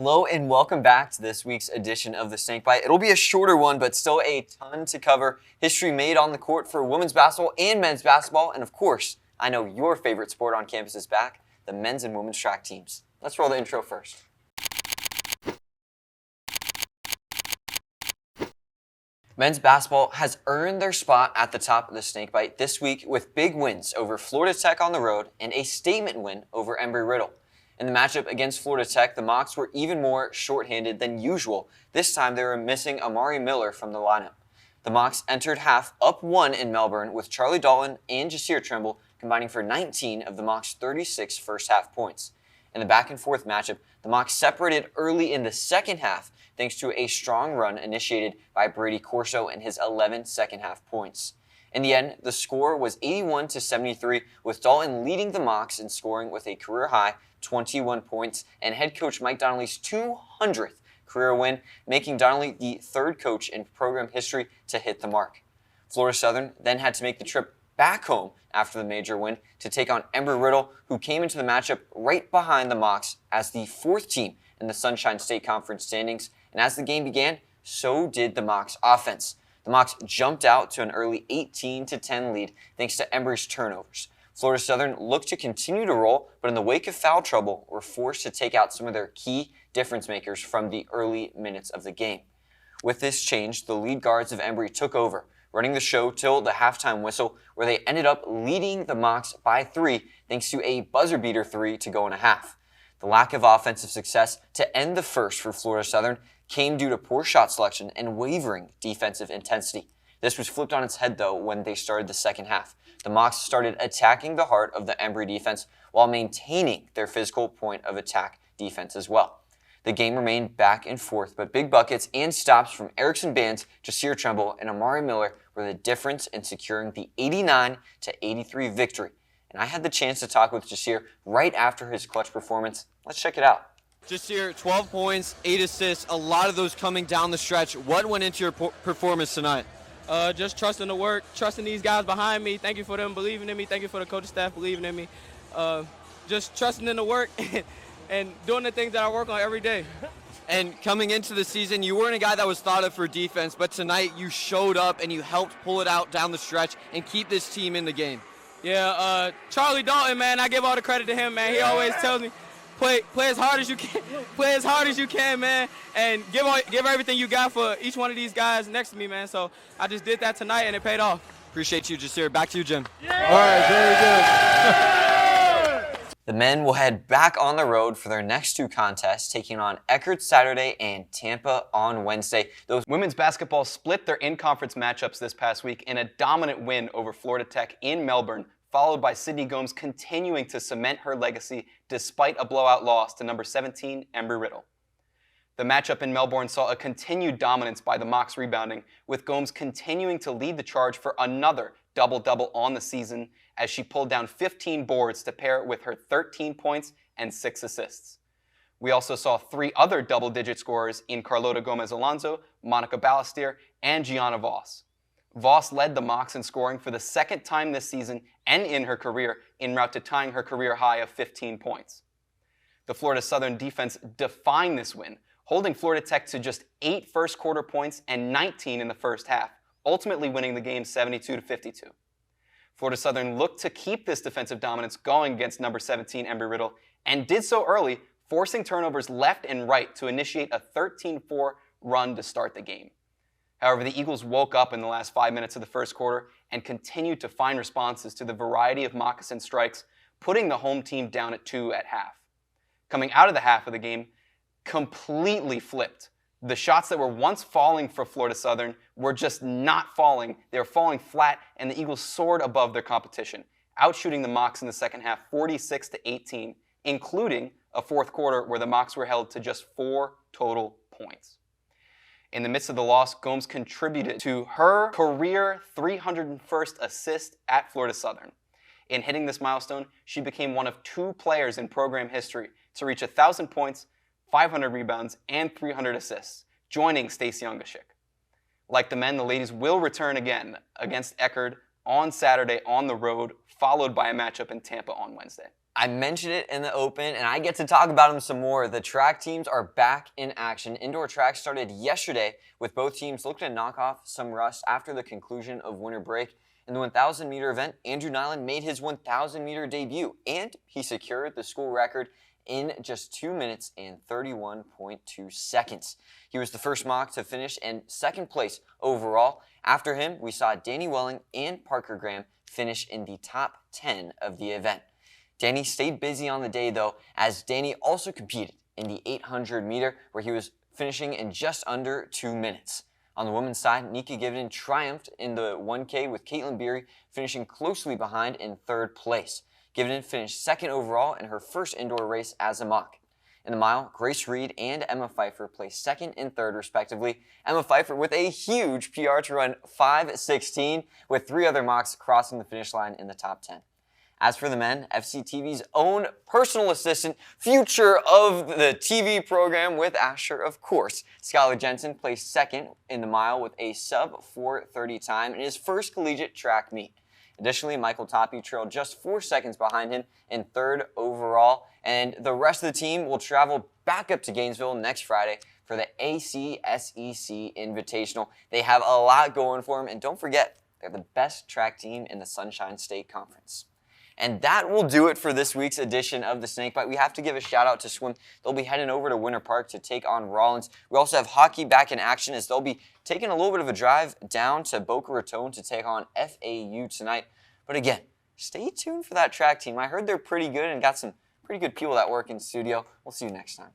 Hello and welcome back to this week's edition of the Snakebite. It'll be a shorter one, but still a ton to cover. History made on the court for women's basketball and men's basketball. And of course, I know your favorite sport on campus is back, the men's and women's track teams. Let's roll the intro first. Men's basketball has earned their spot at the top of the Snakebite this week with big wins over Florida Tech on the road and a statement win over Embry-Riddle. In the matchup against Florida Tech, the Mocs were even more shorthanded than usual. This time they were missing Amari Miller from the lineup. The Mocs entered half up 1 in Melbourne with Charlie Dalton and Jasir Trimble combining for 19 of the Mocs' 36 first half points. In the back and forth matchup, the Mocs separated early in the second half thanks to a strong run initiated by Brady Corso and his 11 second half points. In the end, the score was 81-73, with Dalton leading the Mocs in scoring with a career-high 21 points and head coach Mike Donnelly's 200th career win, making Donnelly the third coach in program history to hit the mark. Florida Southern then had to make the trip back home after the major win to take on Embry-Riddle, who came into the matchup right behind the Mocs as the fourth team in the Sunshine State Conference standings, and as the game began, so did the Mocs offense. The Mocs jumped out to an early 18-10 lead thanks to Embry's turnovers. Florida Southern looked to continue to roll, but in the wake of foul trouble, were forced to take out some of their key difference makers from the early minutes of the game. With this change, the lead guards of Embry took over, running the show till the halftime whistle, where they ended up leading the Mocs by 3 thanks to a buzzer-beater 3 to go in a half. The lack of offensive success to end the first for Florida Southern came due to poor shot selection and wavering defensive intensity. This was flipped on its head, though, when they started the second half. The Mocs started attacking the heart of the Embry defense while maintaining their physical point of attack defense as well. The game remained back and forth, but big buckets and stops from Erickson Bands, Jasir Trimble, and Amari Miller were the difference in securing the 89-83 victory. And I had the chance to talk with Jasir right after his clutch performance. Let's check it out. Jasir, 12 points, 8 assists, a lot of those coming down the stretch. What went into your performance tonight? Just trusting the work, trusting these guys behind me. Thank you for them believing in me. Thank you for the coaching staff believing in me. Just trusting in the work and doing the things that I work on every day. And coming into the season, you weren't a guy that was thought of for defense, but tonight you showed up and you helped pull it out down the stretch and keep this team in the game. Yeah, Charlie Dalton, man, I give all the credit to him, man. He always tells me, play as hard as you can, play as hard as you can, man, and give everything you got for each one of these guys next to me, man. So I just did that tonight, and it paid off. Appreciate you, Jasir. Back to you, Jim. Yeah. All right, very good. The men will head back on the road for their next two contests, taking on Eckerd Saturday and Tampa on Wednesday. Those women's basketball split their in-conference matchups this past week in a dominant win over Florida Tech in Melbourne, followed by Sydney Gomes continuing to cement her legacy despite a blowout loss to number 17, Embry-Riddle. The matchup in Melbourne saw a continued dominance by the Mocs rebounding, with Gomes continuing to lead the charge for another double-double on the season as she pulled down 15 boards to pair it with her 13 points and 6 assists. We also saw 3 other double-digit scorers in Carlota Gomez-Alonso, Monica Ballestier, and Gianna Voss. Voss led the Mocs in scoring for the second time this season and in her career, en route to tying her career high of 15 points. The Florida Southern defense defined this win, holding Florida Tech to just 8 first-quarter points and 19 in the first half, ultimately winning the game 72-52. Florida Southern looked to keep this defensive dominance going against number 17 Embry-Riddle, and did so early, forcing turnovers left and right to initiate a 13-4 run to start the game. However, the Eagles woke up in the last 5 minutes of the first quarter and continued to find responses to the variety of moccasin strikes, putting the home team down at 2 at half. Coming out of the half of the game, completely flipped. The shots that were once falling for Florida Southern were just not falling. They were falling flat, and the Eagles soared above their competition, outshooting the Mocs in the second half 46-18, including a fourth quarter where the Mocs were held to just 4 total points. In the midst of the loss, Gomes contributed to her career 301st assist at Florida Southern. In hitting this milestone, she became one of 2 players in program history to reach 1,000 points, 500 rebounds, and 300 assists, joining Stacey Ungashik. Like the men, the ladies will return again against Eckerd on Saturday on the road, followed by a matchup in Tampa on Wednesday. I mentioned it in the open, and I get to talk about them some more. The track teams are back in action. Indoor track started yesterday with both teams looking to knock off some rust after the conclusion of winter break. In the 1,000-meter event, Andrew Nyland made his 1,000-meter debut, and he secured the school record in just 2 minutes and 31.2 seconds. He was the first mock to finish in second place overall. After him, we saw Danny Welling and Parker Graham finish in the top 10 of the event. Danny stayed busy on the day, though, as Danny also competed in the 800-meter, where he was finishing in just under 2 minutes. On the women's side, Nika Givenden triumphed in the 1K with Caitlin Beery finishing closely behind in third place. Givenden finished second overall in her first indoor race as a mock. In the mile, Grace Reed and Emma Pfeiffer placed second and third, respectively. Emma Pfeiffer with a huge PR to run 5:16, with 3 other mocks crossing the finish line in the top 10. As for the men, FCTV's own personal assistant, future of the TV program with Asher, of course, Skylar Jensen placed second in the mile with a sub-4:30 time in his first collegiate track meet. Additionally, Michael Toppy trailed just 4 seconds behind him in third overall, and the rest of the team will travel back up to Gainesville next Friday for the ACSEC Invitational. They have a lot going for them, and don't forget, they're the best track team in the Sunshine State Conference. And that will do it for this week's edition of the Snakebite. We have to give a shout out to swim. They'll be heading over to Winter Park to take on Rollins. We also have hockey back in action as they'll be taking a little bit of a drive down to Boca Raton to take on FAU tonight. But again, stay tuned for that track team. I heard they're pretty good and got some pretty good people that work in studio. We'll see you next time.